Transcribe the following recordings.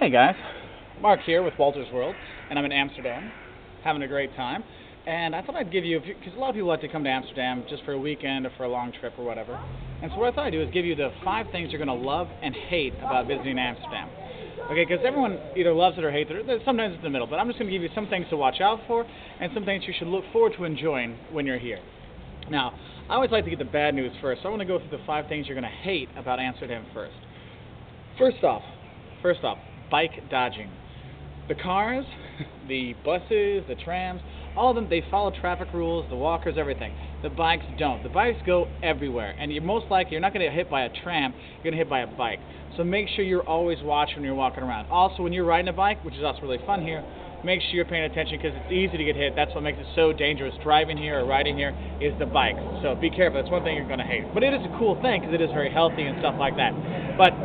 Hey guys, Mark here with Wolters World, and I'm in Amsterdam, having a great time. And I thought I'd give you, because a lot of people like to come to Amsterdam just for a weekend or for a long trip or whatever. And so what I thought I'd do is give you the 5 things you're going to love and hate about visiting Amsterdam. Okay, because everyone either loves it or hates it. Sometimes it's in the middle, but I'm just going to give you some things to watch out for and some things you should look forward to enjoying when you're here. Now, I always like to get the bad news first, so I want to go through the 5 things you're going to hate about Amsterdam first. First off, bike dodging. The cars, the buses, the trams, all of them, they follow traffic rules, the walkers, everything. The bikes don't. The bikes go everywhere, and you're most likely, you're not going to get hit by a tram, you're going to get hit by a bike. So make sure you're always watching when you're walking around. Also, when you're riding a bike, which is also really fun here, make sure you're paying attention because it's easy to get hit. That's what makes it so dangerous driving here or riding here is the bike. So be careful. That's one thing you're going to hate. But it is a cool thing because it is very healthy and stuff like that. But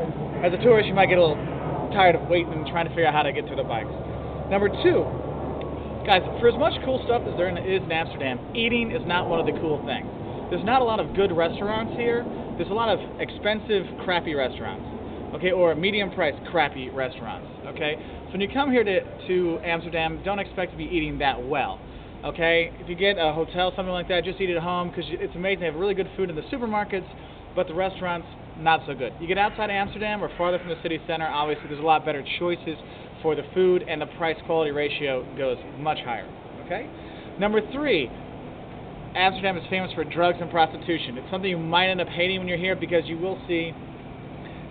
as a tourist, you might get a little tired of waiting and trying to figure out how to get to the bikes. Number 2, guys, for as much cool stuff as there is in Amsterdam, eating is not one of the cool things. There's not a lot of good restaurants here. There's a lot of expensive, crappy restaurants, okay, or medium-priced, crappy restaurants, okay? So when you come here to Amsterdam, don't expect to be eating that well, okay? If you get a hotel, something like that, just eat it at home because it's amazing. They have really good food in the supermarkets, but the restaurants, not so good. You get outside Amsterdam or farther from the city center, obviously there's a lot better choices for the food, and the price-quality ratio goes much higher, okay? Number 3, Amsterdam is famous for drugs and prostitution. It's something you might end up hating when you're here because you will see,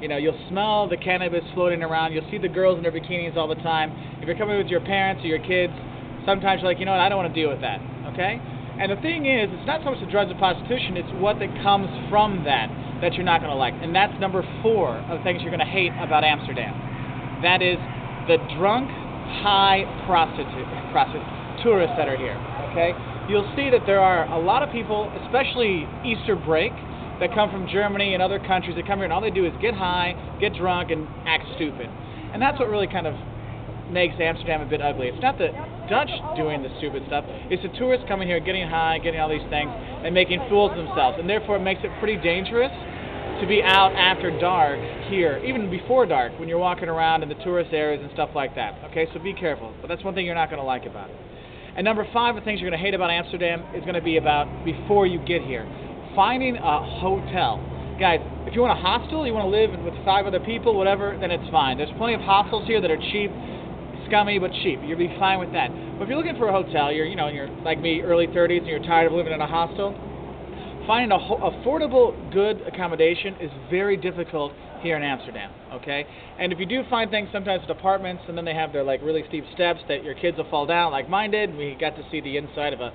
you'll smell the cannabis floating around. You'll see the girls in their bikinis all the time. If you're coming with your parents or your kids, sometimes you're like, you know what, I don't want to deal with that, okay? And the thing is, it's not so much the drugs and prostitution, it's what that comes from that you're not going to like. And that's number 4 of the things you're going to hate about Amsterdam. That is the drunk, high tourists that are here, okay? You'll see that there are a lot of people, especially Easter break, that come from Germany and other countries that come here, and all they do is get high, get drunk, and act stupid. And that's what really kind of makes Amsterdam a bit ugly. It's not the Dutch doing the stupid stuff, it's the tourists coming here, getting high, getting all these things, and making fools of themselves. And therefore it makes it pretty dangerous to be out after dark here, even before dark, when you're walking around in the tourist areas and stuff like that. Okay, so be careful. But that's one thing you're not going to like about it. And number 5 of things you're going to hate about Amsterdam is going to be about before you get here. Finding a hotel. Guys, if you want a hostel, you want to live with 5 other people, whatever, then it's fine. There's plenty of hostels here that are cheap, scummy, but cheap. You'll be fine with that. But if you're looking for a hotel, you're like me, early 30s, and you're tired of living in a hostel, finding an affordable, good accommodation is very difficult here in Amsterdam, okay? And if you do find things, sometimes it's apartments, and then they have their like really steep steps that your kids will fall down like mine did. We got to see the inside of a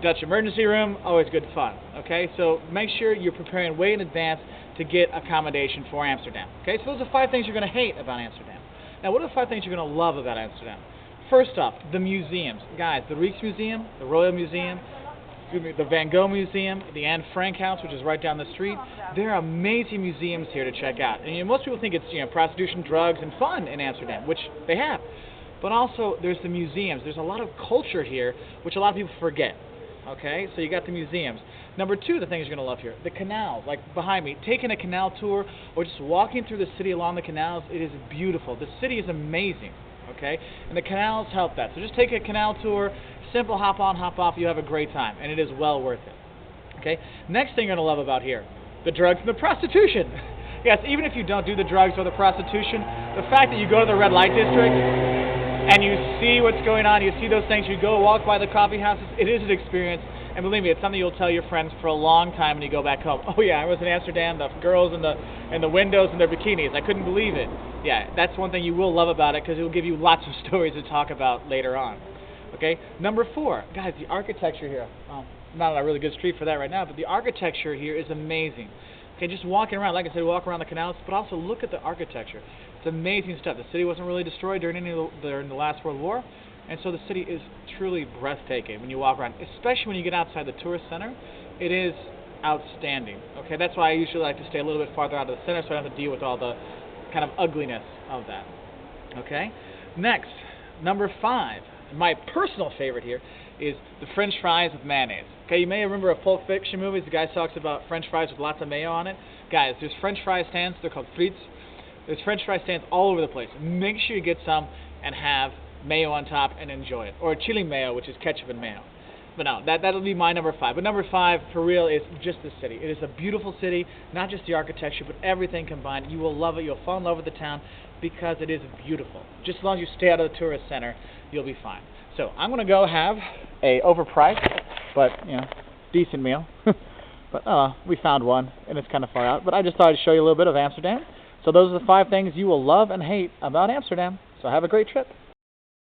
Dutch emergency room, always good fun, okay? So make sure you're preparing way in advance to get accommodation for Amsterdam, okay? So those are 5 things you're going to hate about Amsterdam. Now, what are the 5 things you're going to love about Amsterdam? First off, the museums. Guys, the Rijksmuseum, the Royal Museum, the Van Gogh Museum, the Anne Frank House, which is right down the street. There are amazing museums here to check out. And most people think it's prostitution, drugs, and fun in Amsterdam, which they have. But also, there's the museums. There's a lot of culture here, which a lot of people forget. Okay, so you got the museums. Number 2, the things you're going to love here, the canals, like behind me. Taking a canal tour or just walking through the city along the canals, it is beautiful. The city is amazing, okay? And the canals help that. So just take a canal tour, simple hop on, hop off, you have a great time, and it is well worth it, okay? Next thing you're going to love about here, the drugs and the prostitution. Yes, even if you don't do the drugs or the prostitution, the fact that you go to the red light district and you see what's going on, you see those things, you go walk by the coffee houses, it is an experience, and believe me, it's something you'll tell your friends for a long time when you go back home. Oh yeah, I was in Amsterdam, the girls in the windows in their bikinis, I couldn't believe it. Yeah, that's one thing you will love about it because it will give you lots of stories to talk about later on. Okay, number 4, guys, the architecture here. Not a really good street for that right now, but the architecture here is amazing. Okay, just walking around, like I said, walk around the canals, but also look at the architecture. It's amazing stuff. The city wasn't really destroyed during the last World War, and so the city is truly breathtaking when you walk around, especially when you get outside the tourist center. It is outstanding. Okay, that's why I usually like to stay a little bit farther out of the center so I don't have to deal with all the kind of ugliness of that. Okay, next, number 5, my personal favorite here is the French fries with mayonnaise. Okay, you may remember a Pulp Fiction movie. The guy talks about French fries with lots of mayo on it. Guys, there's French fry stands. They're called frites. There's French fry stands all over the place. Make sure you get some and have mayo on top and enjoy it. Or chili mayo, which is ketchup and mayo. But no, that'll be my number 5. But number 5, for real, is just the city. It is a beautiful city, not just the architecture, but everything combined. You will love it. You'll fall in love with the town because it is beautiful. Just as long as you stay out of the tourist center, you'll be fine. So I'm going to go have a overpriced, but, decent meal. But we found one, and it's kind of far out. But I just thought I'd show you a little bit of Amsterdam. So those are the 5 things you will love and hate about Amsterdam. So have a great trip.